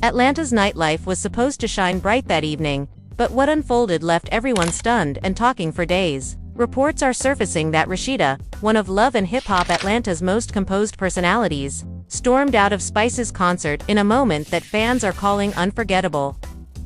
Atlanta's nightlife was supposed to shine bright that evening, but what unfolded left everyone stunned and talking for days. Reports are surfacing that Rasheeda, one of Love and Hip Hop Atlanta's most composed personalities, stormed out of Spice's concert in a moment that fans are calling unforgettable.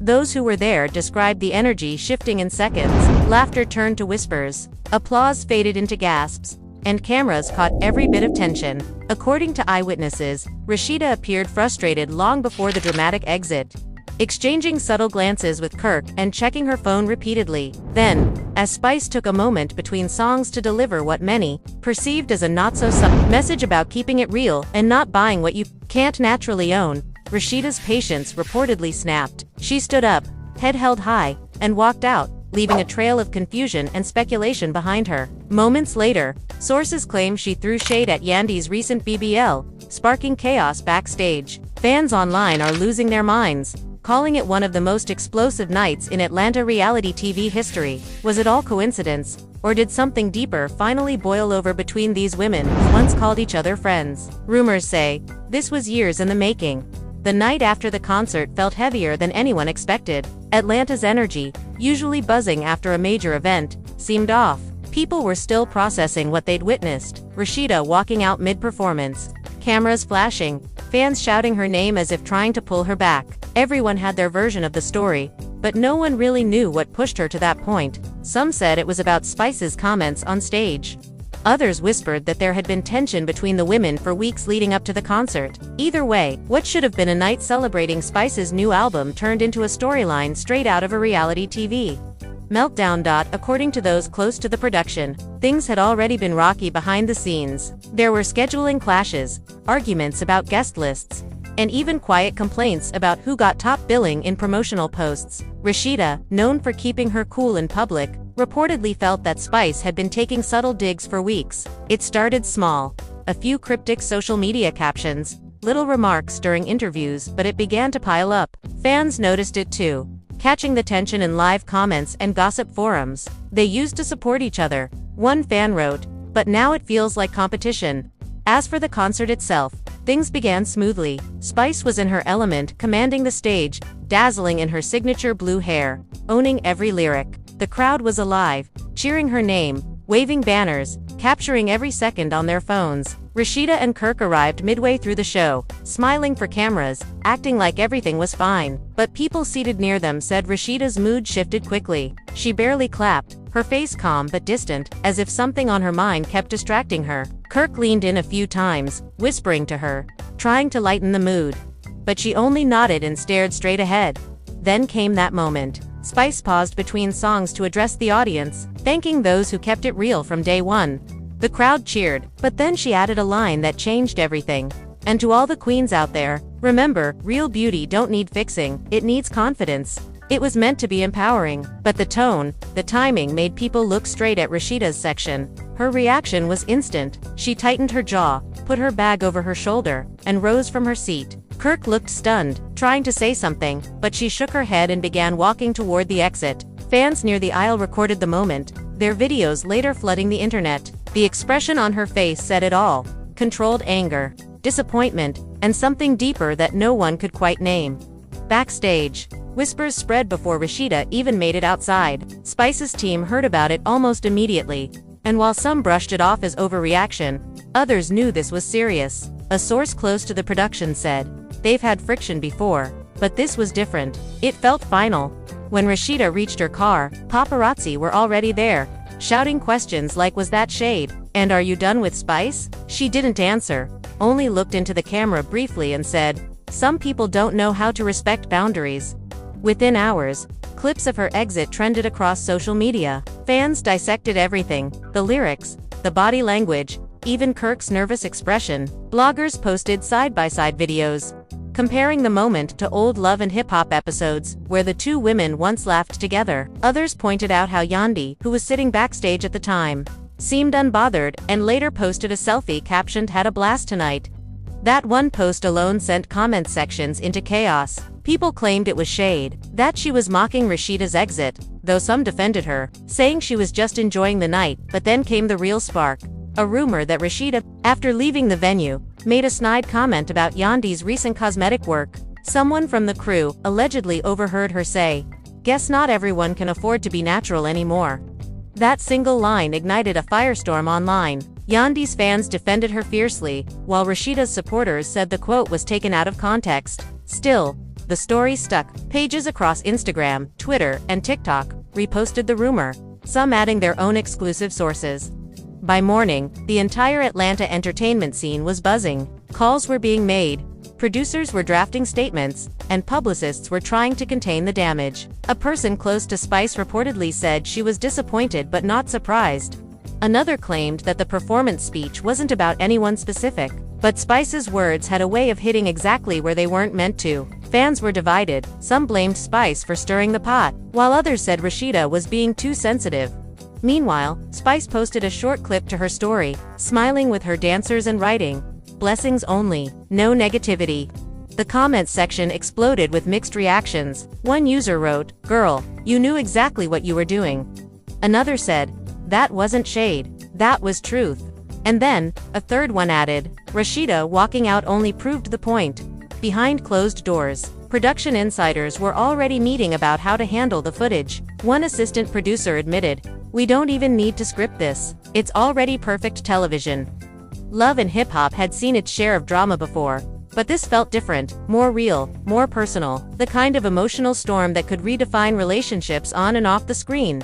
Those who were there described the energy shifting in seconds. Laughter turned to whispers, applause faded into gasps, and cameras caught every bit of tension. According to eyewitnesses, Rasheeda appeared frustrated long before the dramatic exit, exchanging subtle glances with Kirk and checking her phone repeatedly. Then, as Spice took a moment between songs to deliver what many perceived as a not-so-subtle message about keeping it real and not buying what you can't naturally own, Rasheeda's patience reportedly snapped. She stood up, head held high, and walked out, leaving a trail of confusion and speculation behind her. Moments later, sources claim she threw shade at Yandy's recent BBL, sparking chaos backstage. Fans online are losing their minds, calling it one of the most explosive nights in Atlanta reality TV history. Was it all coincidence, or did something deeper finally boil over between these women who once called each other friends? Rumors say this was years in the making. The night after the concert felt heavier than anyone expected. Atlanta's energy, usually buzzing after a major event, seemed off. People were still processing what they'd witnessed. Rasheeda walking out mid-performance, cameras flashing, fans shouting her name as if trying to pull her back. Everyone had their version of the story, but no one really knew what pushed her to that point. Some said it was about Spice's comments on stage. Others whispered that there had been tension between the women for weeks leading up to the concert. Either way, what should have been a night celebrating Spice's new album turned into a storyline straight out of a reality TV meltdown. According to those close to the production, things had already been rocky behind the scenes. There were scheduling clashes, arguments about guest lists, and even quiet complaints about who got top billing in promotional posts. Rasheeda, known for keeping her cool in public, reportedly felt that Spice had been taking subtle digs for weeks. It started small, a few cryptic social media captions, little remarks during interviews, but it began to pile up. Fans noticed it too, catching the tension in live comments and gossip forums they used to support each other. One fan wrote, "But now it feels like competition." As for the concert itself, things began smoothly. Spice was in her element, commanding the stage, dazzling in her signature blue hair, owning every lyric. The crowd was alive, cheering her name, waving banners, capturing every second on their phones. Rasheeda and Kirk arrived midway through the show, smiling for cameras, acting like everything was fine. But people seated near them said Rasheeda's mood shifted quickly. She barely clapped, her face calm but distant, as if something on her mind kept distracting her. Kirk leaned in a few times, whispering to her, trying to lighten the mood. But she only nodded and stared straight ahead. Then came that moment. Spice paused between songs to address the audience, thanking those who kept it real from day one. The crowd cheered, but then she added a line that changed everything. "And to all the queens out there, remember, real beauty don't need fixing, it needs confidence." It was meant to be empowering, but the tone, the timing made people look straight at Rasheeda's section. Her reaction was instant. She tightened her jaw, put her bag over her shoulder, and rose from her seat. Kirk looked stunned, trying to say something, but she shook her head and began walking toward the exit. Fans near the aisle recorded the moment, their videos later flooding the internet. The expression on her face said it all: controlled anger, disappointment, and something deeper that no one could quite name. Backstage, whispers spread before Rasheeda even made it outside. Spice's team heard about it almost immediately, and while some brushed it off as overreaction, others knew this was serious. A source close to the production said, "They've had friction before, but this was different. It felt final." When Rasheeda reached her car, paparazzi were already there, shouting questions like, "Was that shade? And are you done with Spice?" She didn't answer, only looked into the camera briefly and said, "Some people don't know how to respect boundaries." Within hours, clips of her exit trended across social media. Fans dissected everything: the lyrics, the body language, even Kirk's nervous expression. Bloggers posted side-by-side videos, comparing the moment to old Love and Hip Hop episodes, where the two women once laughed together. Others pointed out how Yandy, who was sitting backstage at the time, seemed unbothered, and later posted a selfie captioned, "Had a blast tonight." That one post alone sent comment sections into chaos. People claimed it was shade, that she was mocking Rasheeda's exit, though some defended her, saying she was just enjoying the night. But then came the real spark. A rumor that Rasheeda, after leaving the venue, made a snide comment about Yandy's recent cosmetic work. Someone from the crew allegedly overheard her say, "Guess not everyone can afford to be natural anymore." That single line ignited a firestorm online. Yandy's fans defended her fiercely, while Rasheeda's supporters said the quote was taken out of context. Still, the story stuck. Pages across Instagram, Twitter, and TikTok reposted the rumor, some adding their own exclusive sources. By morning, the entire Atlanta entertainment scene was buzzing. Calls were being made, producers were drafting statements, and publicists were trying to contain the damage. A person close to Spice reportedly said she was disappointed but not surprised. Another claimed that the performance speech wasn't about anyone specific, but Spice's words had a way of hitting exactly where they weren't meant to. Fans were divided. Some blamed Spice for stirring the pot, while others said Rasheeda was being too sensitive. Meanwhile, Spice posted a short clip to her story, smiling with her dancers and writing, "Blessings only, no negativity." The comments section exploded with mixed reactions. One user wrote, "Girl, you knew exactly what you were doing." Another said, "That wasn't shade, that was truth." And then, a third one added, "Rasheeda walking out only proved the point." Behind closed doors, production insiders were already meeting about how to handle the footage. One assistant producer admitted, "We don't even need to script this. It's already perfect television." Love and Hip Hop had seen its share of drama before, but this felt different, more real, more personal, the kind of emotional storm that could redefine relationships on and off the screen.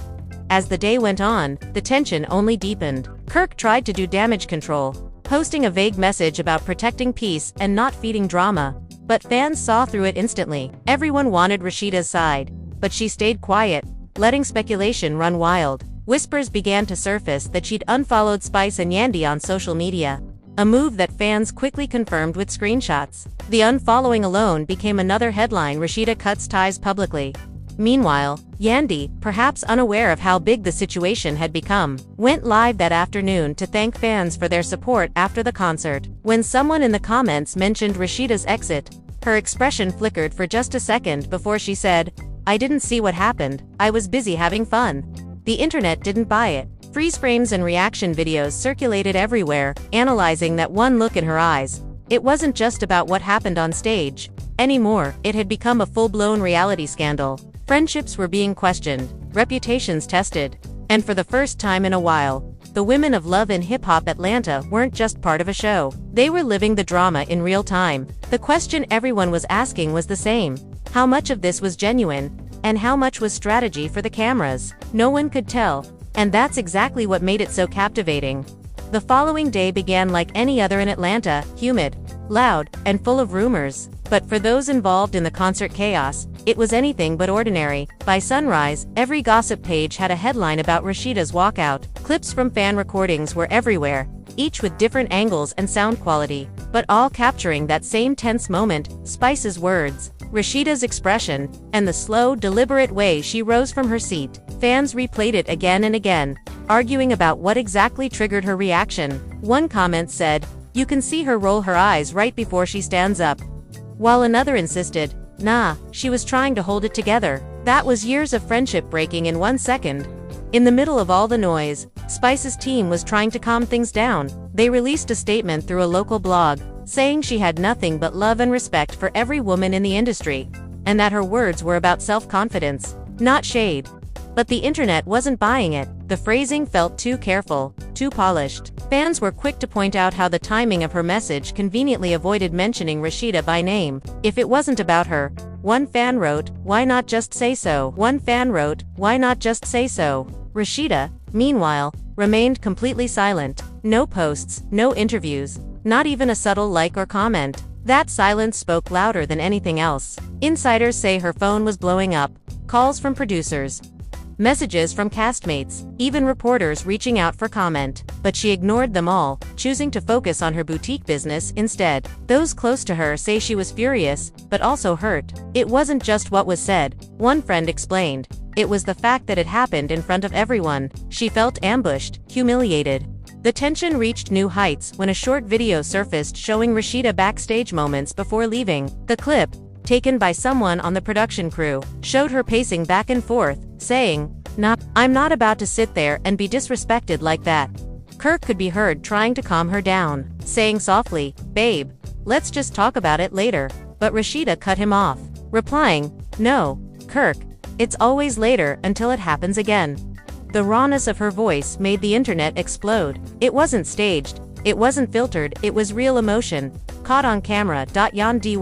As the day went on, the tension only deepened. Kirk tried to do damage control, posting a vague message about protecting peace and not feeding drama. But fans saw through it instantly. Everyone wanted Rasheeda's side, but she stayed quiet, letting speculation run wild. Whispers began to surface that she'd unfollowed Spice and Yandy on social media, a move that fans quickly confirmed with screenshots. The unfollowing alone became another headline: Rasheeda cuts ties publicly. Meanwhile, Yandy, perhaps unaware of how big the situation had become, went live that afternoon to thank fans for their support after the concert. When someone in the comments mentioned Rasheeda's exit, her expression flickered for just a second before she said, "I didn't see what happened, I was busy having fun." The internet didn't buy it. Freeze frames and reaction videos circulated everywhere, analyzing that one look in her eyes. It wasn't just about what happened on stage anymore, it had become a full-blown reality scandal. Friendships were being questioned, reputations tested, and for the first time in a while, the women of Love and Hip Hop Atlanta weren't just part of a show. They were living the drama in real time. The question everyone was asking was the same: how much of this was genuine, and how much was strategy for the cameras? No one could tell, and that's exactly what made it so captivating. The following day began like any other in Atlanta, humid, loud, and full of rumors. But for those involved in the concert chaos, it was anything but ordinary. By sunrise, every gossip page had a headline about Rasheeda's walkout. Clips from fan recordings were everywhere, each with different angles and sound quality, but all capturing that same tense moment: Spice's words, Rasheeda's expression, and the slow, deliberate way she rose from her seat. Fans replayed it again and again, arguing about what exactly triggered her reaction. One comment said, "You can see her roll her eyes right before she stands up," while another insisted, "Nah, she was trying to hold it together." That was years of friendship breaking in 1 second. In the middle of all the noise, Spice's team was trying to calm things down. They released a statement through a local blog, saying she had nothing but love and respect for every woman in the industry, and that her words were about self-confidence, not shade. But the internet wasn't buying it. The phrasing felt too careful, too polished. Fans were quick to point out how the timing of her message conveniently avoided mentioning Rasheeda by name. If it wasn't about her, one fan wrote, "Why not just say so?" One fan wrote, "Why not just say so?" Rasheeda, meanwhile, remained completely silent. No posts, no interviews, not even a subtle like or comment. That silence spoke louder than anything else. Insiders say her phone was blowing up, calls from producers, messages from castmates, even reporters reaching out for comment. But she ignored them all, choosing to focus on her boutique business instead. Those close to her say she was furious, but also hurt. It wasn't just what was said, one friend explained. It was the fact that it happened in front of everyone. She felt ambushed, humiliated. The tension reached new heights when a short video surfaced showing Rasheeda backstage moments before leaving. The clip, taken by someone on the production crew, showed her pacing back and forth, saying, I'm not about to sit there and be disrespected like that." Kirk could be heard trying to calm her down, saying softly, "Babe, let's just talk about it later." but Rasheeda cut him off, replying, "No, Kirk, it's always later until it happens again." The rawness of her voice made the internet explode. It wasn't staged, it wasn't filtered, it was real emotion, caught on camera. Yandy,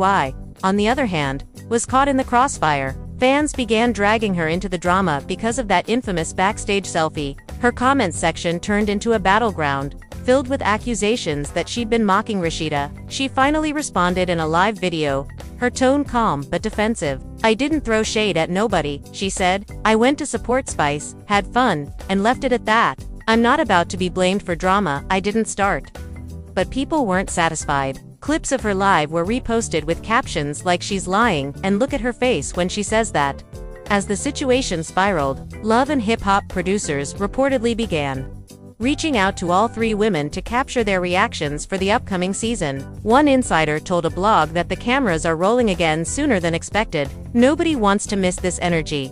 on the other hand, was caught in the crossfire. Fans began dragging her into the drama because of that infamous backstage selfie. Her comment section turned into a battleground, filled with accusations that she'd been mocking Rasheeda. She finally responded in a live video, her tone calm but defensive. "I didn't throw shade at nobody," she said. "I went to support Spice, had fun, and left it at that. I'm not about to be blamed for drama I didn't start." But people weren't satisfied. Clips of her live were reposted with captions like "she's lying" and "look at her face when she says that." As the situation spiraled, Love and Hip Hop producers reportedly began reaching out to all three women to capture their reactions for the upcoming season. One insider told a blog that the cameras are rolling again sooner than expected. "Nobody wants to miss this energy."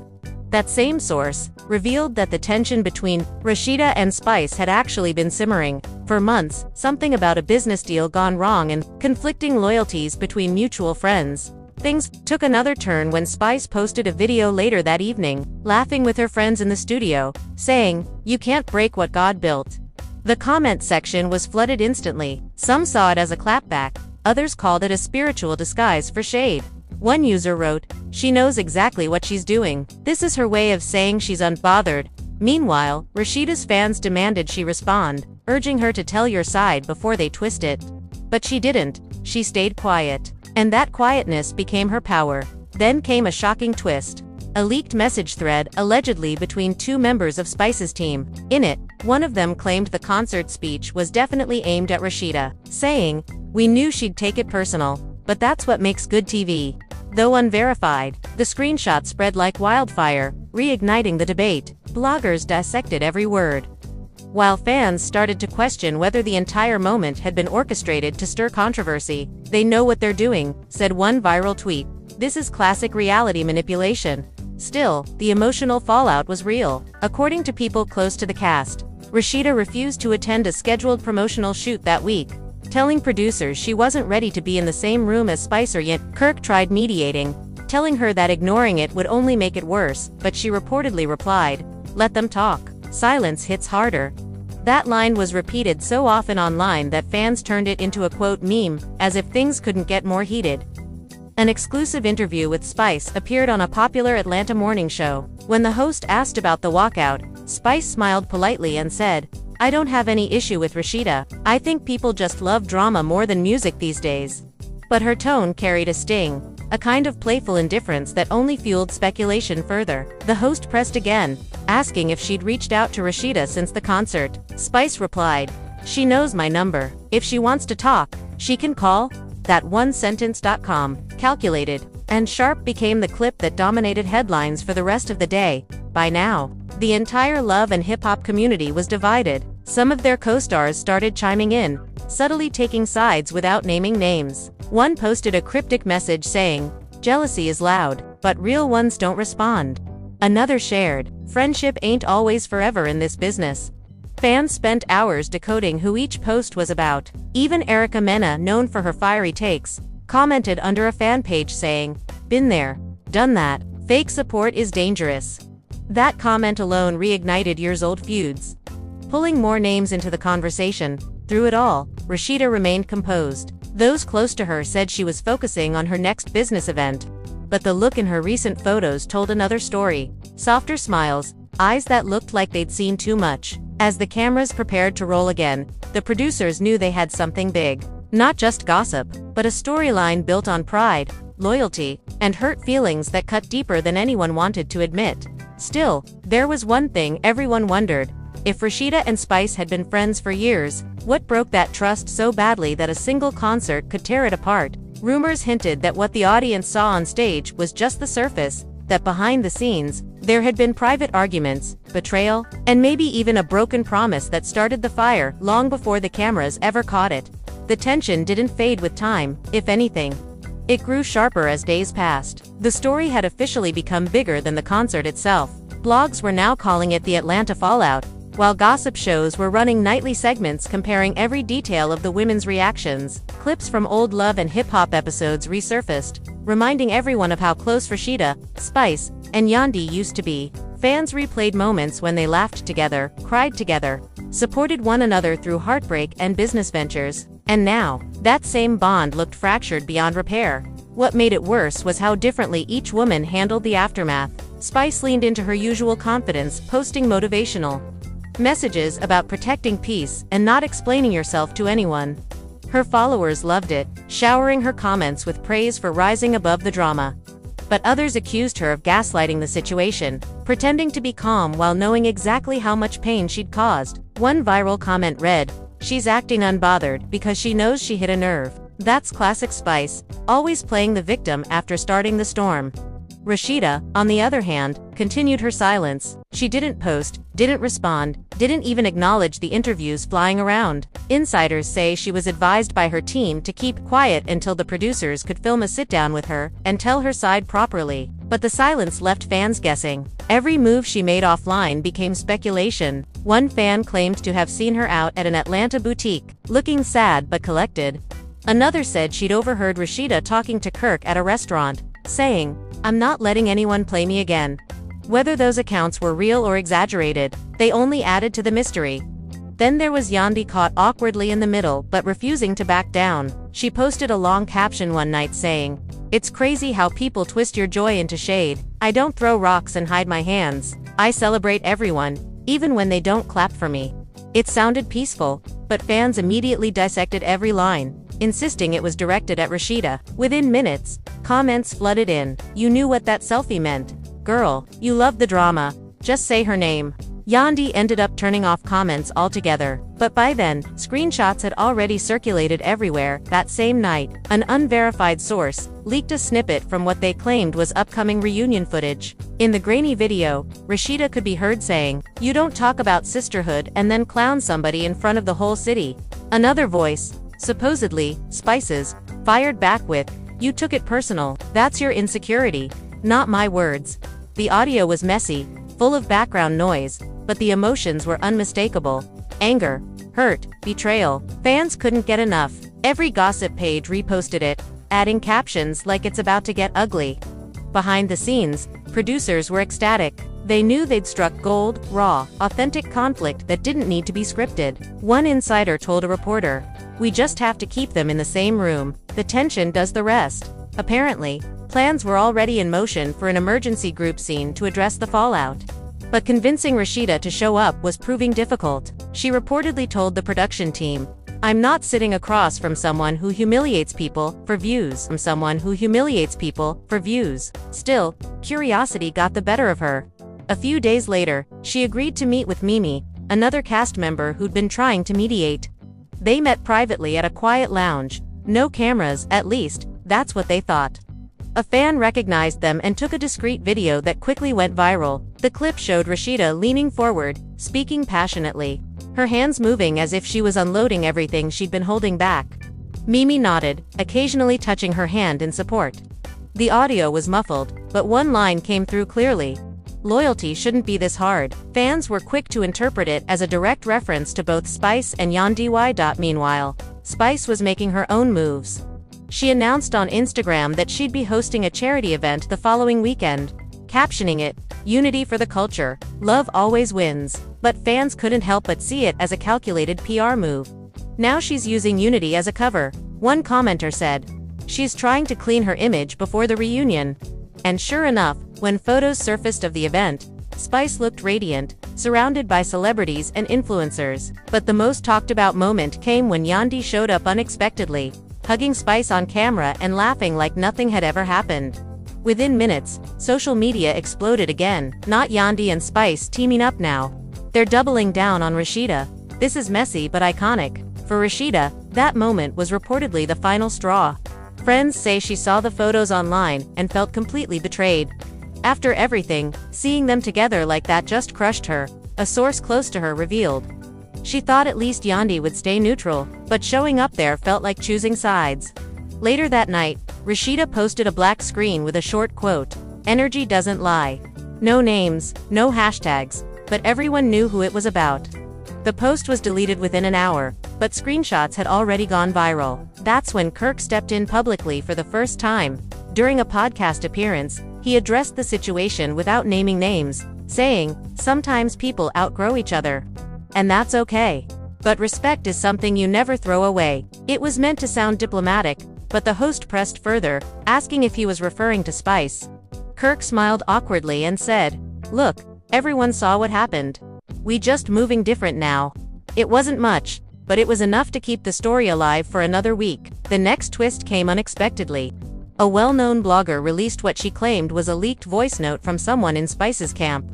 That same source revealed that the tension between Rasheeda and Spice had actually been simmering for months, something about a business deal gone wrong and conflicting loyalties between mutual friends. Things took another turn when Spice posted a video later that evening, laughing with her friends in the studio, saying, "You can't break what God built." The comment section was flooded instantly. Some saw it as a clapback, others called it a spiritual disguise for shade. One user wrote, "She knows exactly what she's doing. This is her way of saying she's unbothered." Meanwhile, Rasheeda's fans demanded she respond, urging her to tell your side before they twist it. But she didn't. She stayed quiet. And that quietness became her power. Then came a shocking twist. A leaked message thread, allegedly between two members of Spice's team. In it, one of them claimed the concert speech was definitely aimed at Rasheeda, saying, "We knew she'd take it personal, but that's what makes good TV." Though unverified, the screenshot spread like wildfire, reigniting the debate. Bloggers dissected every word, while fans started to question whether the entire moment had been orchestrated to stir controversy. "They know what they're doing," said one viral tweet. "This is classic reality manipulation." Still, the emotional fallout was real. According to people close to the cast, Rasheeda refused to attend a scheduled promotional shoot that week, telling producers she wasn't ready to be in the same room as Spice or Yandy. Kirk tried mediating, telling her that ignoring it would only make it worse, but she reportedly replied, "Let them talk. Silence hits harder." That line was repeated so often online that fans turned it into a quote meme, as if things couldn't get more heated. An exclusive interview with Spice appeared on a popular Atlanta morning show. When the host asked about the walkout, Spice smiled politely and said, "I don't have any issue with Rasheeda. I think people just love drama more than music these days." But her tone carried a sting, a kind of playful indifference that only fueled speculation further. The host pressed again, asking if she'd reached out to Rasheeda since the concert. Spice replied, "She knows my number. If she wants to talk, she can call." That one-sentence.com, calculated, and sharp became the clip that dominated headlines for the rest of the day. By now, the entire Love and Hip Hop community was divided. Some of their co-stars started chiming in, subtly taking sides without naming names. One posted a cryptic message saying, "Jealousy is loud, but real ones don't respond." Another shared, "Friendship ain't always forever in this business." Fans spent hours decoding who each post was about. Even Erica Mena, known for her fiery takes, commented under a fan page saying, "Been there, done that. Fake support is dangerous." That comment alone reignited years-old feuds, pulling more names into the conversation. Through it all, Rasheeda remained composed. Those close to her said she was focusing on her next business event. But the look in her recent photos told another story. Softer smiles, eyes that looked like they'd seen too much. As the cameras prepared to roll again, the producers knew they had something big. Not just gossip, but a storyline built on pride, loyalty, and hurt feelings that cut deeper than anyone wanted to admit. Still, there was one thing everyone wondered. If Rasheeda and Spice had been friends for years, what broke that trust so badly that a single concert could tear it apart? Rumors hinted that what the audience saw on stage was just the surface, that behind the scenes, there had been private arguments, betrayal, and maybe even a broken promise that started the fire long before the cameras ever caught it. The tension didn't fade with time, if anything. It grew sharper as days passed. The story had officially become bigger than the concert itself. Blogs were now calling it the Atlanta fallout, while gossip shows were running nightly segments comparing every detail of the women's reactions. Clips from old Love and Hip Hop episodes resurfaced, reminding everyone of how close Rasheeda, Spice, and Yandy used to be. Fans replayed moments when they laughed together, cried together, supported one another through heartbreak and business ventures. And now, that same bond looked fractured beyond repair. What made it worse was how differently each woman handled the aftermath. Spice leaned into her usual confidence, posting motivational messages about protecting peace and not explaining yourself to anyone. Her followers loved it, showering her comments with praise for rising above the drama. But others accused her of gaslighting the situation, pretending to be calm while knowing exactly how much pain she'd caused. One viral comment read, "She's acting unbothered because she knows she hit a nerve." That's classic Spice, always playing the victim after starting the storm. Rasheeda, on the other hand, continued her silence. She didn't post, didn't respond, didn't even acknowledge the interviews flying around. Insiders say she was advised by her team to keep quiet until the producers could film a sit-down with her and tell her side properly. But the silence left fans guessing. Every move she made offline became speculation. One fan claimed to have seen her out at an Atlanta boutique, looking sad but collected. Another said she'd overheard Rasheeda talking to Kirk at a restaurant, saying, "I'm not letting anyone play me again." Whether those accounts were real or exaggerated, they only added to the mystery. Then there was Yandy, caught awkwardly in the middle but refusing to back down. She posted a long caption one night saying, "It's crazy how people twist your joy into shade. I don't throw rocks and hide my hands. I celebrate everyone, even when they don't clap for me." It sounded peaceful, but fans immediately dissected every line, insisting it was directed at Rasheeda. Within minutes, comments flooded in. "You knew what that selfie meant. Girl, you love the drama. Just say her name." Yandy ended up turning off comments altogether, but by then, screenshots had already circulated everywhere. That same night, an unverified source leaked a snippet from what they claimed was upcoming reunion footage. In the grainy video, Rasheeda could be heard saying, "You don't talk about sisterhood and then clown somebody in front of the whole city." Another voice, supposedly Spice's, fired back with, "You took it personal. That's your insecurity, not my words." The audio was messy, full of background noise, but the emotions were unmistakable. Anger, hurt, betrayal. Fans couldn't get enough. Every gossip page reposted it, adding captions like "It's about to get ugly." Behind the scenes, producers were ecstatic. They knew they'd struck gold, raw, authentic conflict that didn't need to be scripted. One insider told a reporter, "We just have to keep them in the same room. The tension does the rest." Apparently, plans were already in motion for an emergency group scene to address the fallout. But convincing Rasheeda to show up was proving difficult. She reportedly told the production team, "I'm not sitting across from someone who humiliates people for views. From someone who humiliates people for views." Still, curiosity got the better of her. A few days later, she agreed to meet with Mimi, another cast member who'd been trying to mediate. They met privately at a quiet lounge. No cameras, at least, that's what they thought. A fan recognized them and took a discreet video that quickly went viral. The clip showed Rasheeda leaning forward, speaking passionately, her hands moving as if she was unloading everything she'd been holding back. Mimi nodded, occasionally touching her hand in support. The audio was muffled, but one line came through clearly. "Loyalty shouldn't be this hard." Fans were quick to interpret it as a direct reference to both Spice and Yandy. Meanwhile, Spice was making her own moves. She announced on Instagram that she'd be hosting a charity event the following weekend, captioning it, "Unity for the culture, love always wins." But fans couldn't help but see it as a calculated PR move. Now she's using Unity as a cover. One commenter said, "She's trying to clean her image before the reunion." And sure enough, when photos surfaced of the event, Spice looked radiant, surrounded by celebrities and influencers. But the most talked about moment came when Yandy showed up unexpectedly, hugging Spice on camera and laughing like nothing had ever happened. Within minutes, social media exploded again. Not Yandy and Spice teaming up now. They're doubling down on Rasheeda. This is messy but iconic. For Rasheeda, that moment was reportedly the final straw. Friends say she saw the photos online and felt completely betrayed. After everything, seeing them together like that just crushed her, a source close to her revealed. She thought at least Yandy would stay neutral, but showing up there felt like choosing sides. Later that night, Rasheeda posted a black screen with a short quote, "Energy doesn't lie." No names, no hashtags, but everyone knew who it was about. The post was deleted within an hour, but screenshots had already gone viral. That's when Kirk stepped in publicly for the first time. During a podcast appearance, he addressed the situation without naming names, saying, "Sometimes people outgrow each other. And that's okay. But respect is something you never throw away." It was meant to sound diplomatic, but the host pressed further, asking if he was referring to Spice. Kirk smiled awkwardly and said, "Look, everyone saw what happened. We just moving different now." It wasn't much, but it was enough to keep the story alive for another week. The next twist came unexpectedly. A well-known blogger released what she claimed was a leaked voice note from someone in Spice's camp.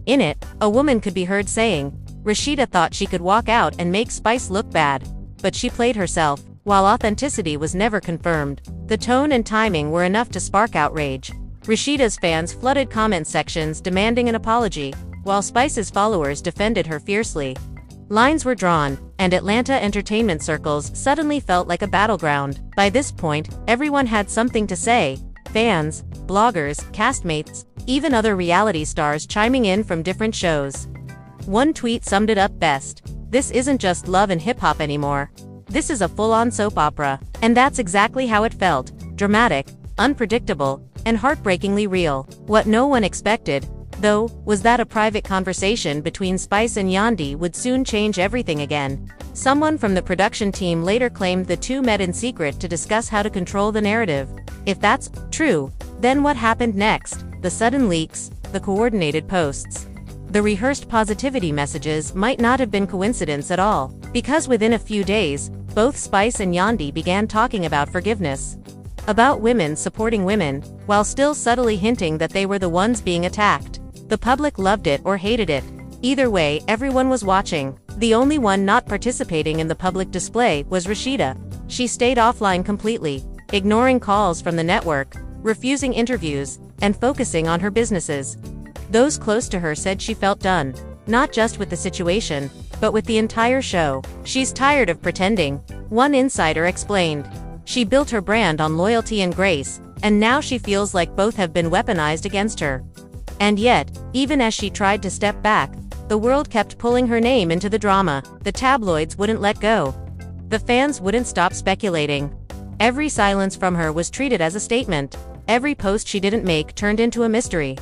In it, a woman could be heard saying, "Rasheeda thought she could walk out and make Spice look bad, but she played herself." While authenticity was never confirmed, the tone and timing were enough to spark outrage. Rasheeda's fans flooded comment sections demanding an apology, while Spice's followers defended her fiercely. Lines were drawn, and Atlanta entertainment circles suddenly felt like a battleground. By this point, everyone had something to say: fans, bloggers, castmates, even other reality stars chiming in from different shows. One tweet summed it up best: "This isn't just love and hip-hop anymore. This is a full-on soap opera." And that's exactly how it felt: dramatic, unpredictable, and heartbreakingly real. What no one expected, though, was that a private conversation between Spice and Yandy would soon change everything again. Someone from the production team later claimed the two met in secret to discuss how to control the narrative. If that's true, then what happened next? The sudden leaks, the coordinated posts, the rehearsed positivity messages might not have been coincidence at all, because within a few days, both Spice and Yandy began talking about forgiveness. About women supporting women, while still subtly hinting that they were the ones being attacked. The public loved it or hated it. Either way, everyone was watching. The only one not participating in the public display was Rasheeda. She stayed offline completely, ignoring calls from the network, refusing interviews, and focusing on her businesses. Those close to her said she felt done, not just with the situation, but with the entire show. "She's tired of pretending," one insider explained. "She built her brand on loyalty and grace, and now she feels like both have been weaponized against her." And yet, even as she tried to step back, the world kept pulling her name into the drama. The tabloids wouldn't let go. The fans wouldn't stop speculating. Every silence from her was treated as a statement. Every post she didn't make turned into a mystery.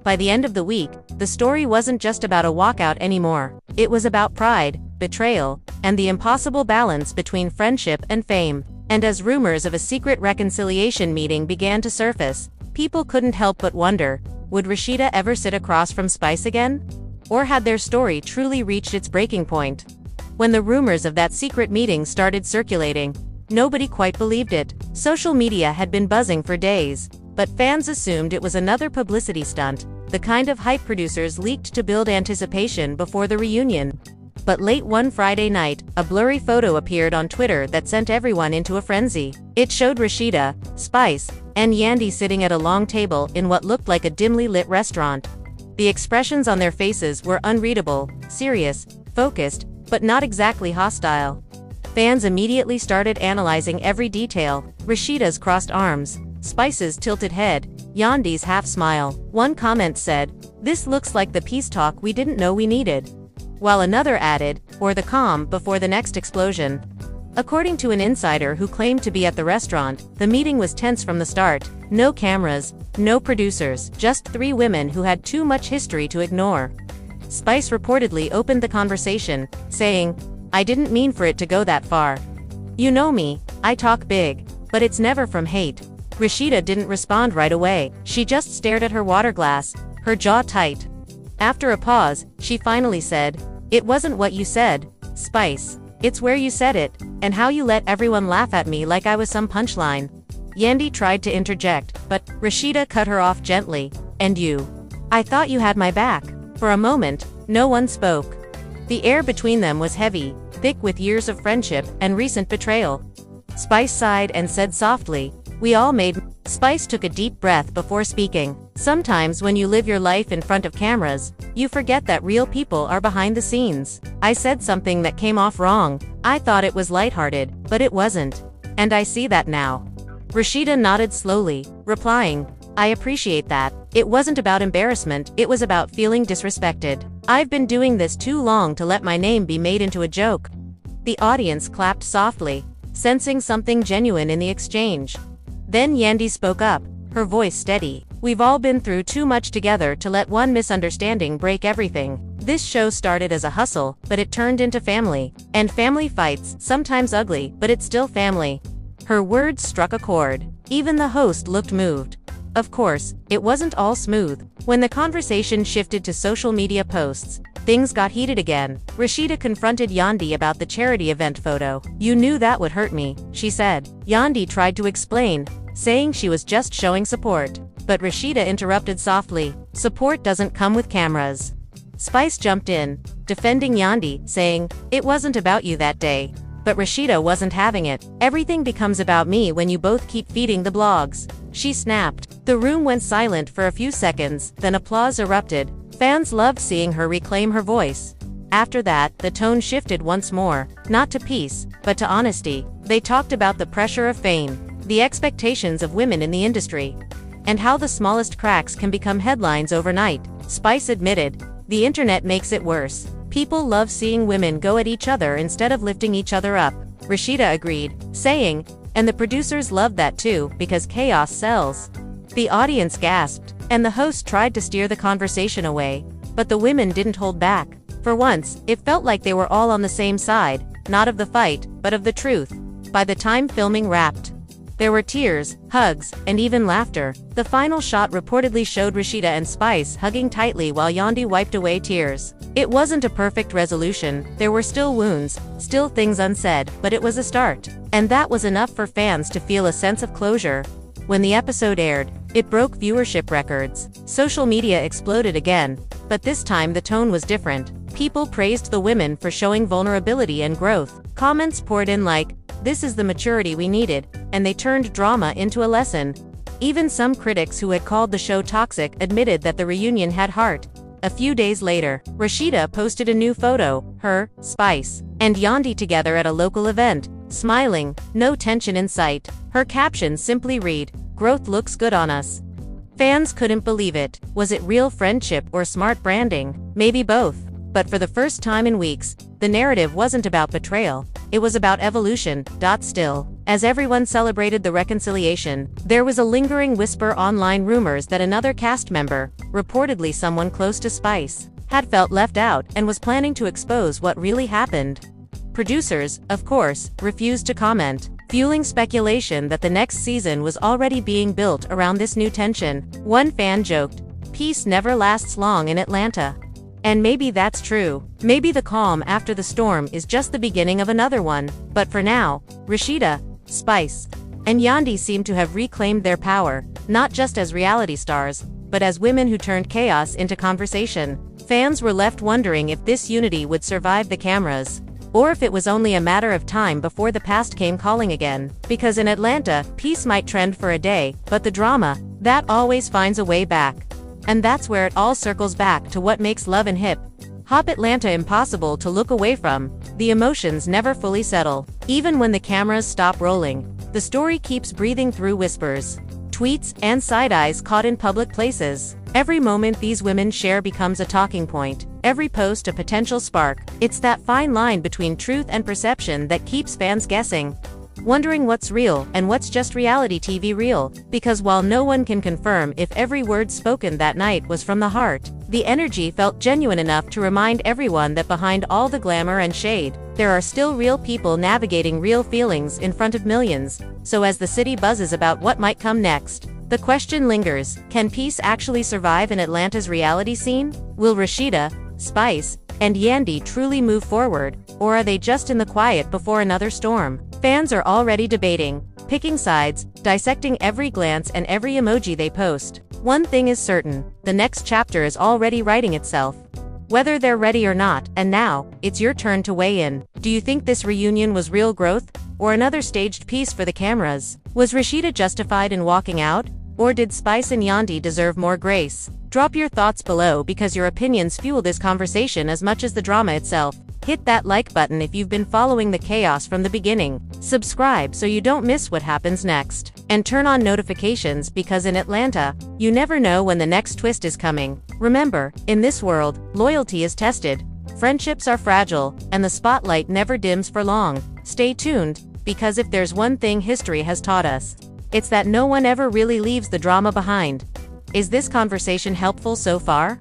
By the end of the week, the story wasn't just about a walkout anymore. It was about pride, betrayal, and the impossible balance between friendship and fame. And as rumors of a secret reconciliation meeting began to surface, people couldn't help but wonder, would Rasheeda ever sit across from Spice again? Or had their story truly reached its breaking point? When the rumors of that secret meeting started circulating, nobody quite believed it. Social media had been buzzing for days, but fans assumed it was another publicity stunt, the kind of hype producers leaked to build anticipation before the reunion. But late one Friday night, a blurry photo appeared on Twitter that sent everyone into a frenzy. It showed Rasheeda, Spice, and Yandy sitting at a long table in what looked like a dimly lit restaurant. The expressions on their faces were unreadable, serious, focused, but not exactly hostile. Fans immediately started analyzing every detail: Rasheeda's crossed arms, Spice's tilted head, Yandy's half smile. One comment said, "This looks like the peace talk we didn't know we needed," while another added, "or the calm before the next explosion." According to an insider who claimed to be at the restaurant, the meeting was tense from the start. No cameras, no producers, just three women who had too much history to ignore. Spice reportedly opened the conversation, saying, "I didn't mean for it to go that far. You know me, I talk big, but it's never from hate." Rasheeda didn't respond right away. She just stared at her water glass, her jaw tight. After a pause, she finally said, "It wasn't what you said, Spice. It's where you said it, and how you let everyone laugh at me like I was some punchline." Yandy tried to interject, but Rasheeda cut her off gently. "And you? I thought you had my back." For a moment, no one spoke. The air between them was heavy, thick with years of friendship and recent betrayal. Spice sighed and said softly, "We all made." Spice took a deep breath before speaking. "Sometimes when you live your life in front of cameras, you forget that real people are behind the scenes. I said something that came off wrong. I thought it was lighthearted, but it wasn't. And I see that now." Rasheeda nodded slowly, replying, I appreciate that. It wasn't about embarrassment, it was about feeling disrespected. I've been doing this too long to let my name be made into a joke." The audience clapped softly, sensing something genuine in the exchange. Then Yandy spoke up, her voice steady. "We've all been through too much together to let one misunderstanding break everything. This show started as a hustle, but it turned into family. And family fights, sometimes ugly, but it's still family." Her words struck a chord. Even the host looked moved. Of course, it wasn't all smooth. When the conversation shifted to social media posts, things got heated again. Rasheeda confronted Yandy about the charity event photo. "You knew that would hurt me," she said. Yandy tried to explain, saying she was just showing support. But Rasheeda interrupted softly. "Support doesn't come with cameras." Spice jumped in, defending Yandy, saying, "It wasn't about you that day." But Rasheeda wasn't having it. "Everything becomes about me when you both keep feeding the blogs," she snapped. The room went silent for a few seconds, then applause erupted. Fans loved seeing her reclaim her voice. After that, the tone shifted once more, not to peace, but to honesty. They talked about the pressure of fame, the expectations of women in the industry, and how the smallest cracks can become headlines overnight. Spice admitted, "The internet makes it worse. People love seeing women go at each other instead of lifting each other up." Rasheeda agreed, saying, "And the producers love that too, because chaos sells." The audience gasped, and the host tried to steer the conversation away. But the women didn't hold back. For once, it felt like they were all on the same side, not of the fight, but of the truth. By the time filming wrapped, there were tears, hugs, and even laughter. The final shot reportedly showed Rasheeda and Spice hugging tightly while Yandy wiped away tears. It wasn't a perfect resolution, there were still wounds, still things unsaid, but it was a start. And that was enough for fans to feel a sense of closure. When the episode aired, it broke viewership records. Social media exploded again, but this time the tone was different. People praised the women for showing vulnerability and growth. Comments poured in like, "This is the maturity we needed," and they turned drama into a lesson. Even some critics who had called the show toxic admitted that the reunion had heart. A few days later, Rasheeda posted a new photo, her, Spice, and Yandy together at a local event, smiling, no tension in sight. Her caption simply read, "Growth looks good on us." Fans couldn't believe it. Was it real friendship or smart branding? Maybe both. But for the first time in weeks, the narrative wasn't about betrayal. It was about evolution. Still, as everyone celebrated the reconciliation, there was a lingering whisper online, rumors that another cast member, reportedly someone close to Spice, had felt left out and was planning to expose what really happened. Producers, of course, refused to comment, fueling speculation that the next season was already being built around this new tension. One fan joked, "Peace never lasts long in Atlanta." And maybe that's true. Maybe the calm after the storm is just the beginning of another one. But for now, Rasheeda, Spice, and Yandy seem to have reclaimed their power, not just as reality stars, but as women who turned chaos into conversation. Fans were left wondering if this unity would survive the cameras, or if it was only a matter of time before the past came calling again. Because in Atlanta, peace might trend for a day, but the drama, that always finds a way back. And that's where it all circles back to what makes Love and Hip Hop Atlanta impossible to look away from. The emotions never fully settle. Even when the cameras stop rolling, the story keeps breathing through whispers, tweets, and side-eyes caught in public places. Every moment these women share becomes a talking point. Every post a potential spark. It's that fine line between truth and perception that keeps fans guessing, wondering what's real and what's just reality TV real. Because while no one can confirm if every word spoken that night was from the heart, the energy felt genuine enough to remind everyone that behind all the glamour and shade, there are still real people navigating real feelings in front of millions. So as the city buzzes about what might come next, the question lingers, can peace actually survive in Atlanta's reality scene? Will Rasheeda, Spice, and Yandy truly move forward, or are they just in the quiet before another storm? Fans are already debating, picking sides, dissecting every glance and every emoji they post. One thing is certain, the next chapter is already writing itself, whether they're ready or not. And now, it's your turn to weigh in. Do you think this reunion was real growth, or another staged piece for the cameras? Was Rasheeda justified in walking out, or did Spice and Yandy deserve more grace? Drop your thoughts below because your opinions fuel this conversation as much as the drama itself. Hit that like button if you've been following the chaos from the beginning. Subscribe so you don't miss what happens next. And turn on notifications because in Atlanta, you never know when the next twist is coming. Remember, in this world, loyalty is tested, friendships are fragile, and the spotlight never dims for long. Stay tuned, because if there's one thing history has taught us, it's that no one ever really leaves the drama behind. Is this conversation helpful so far?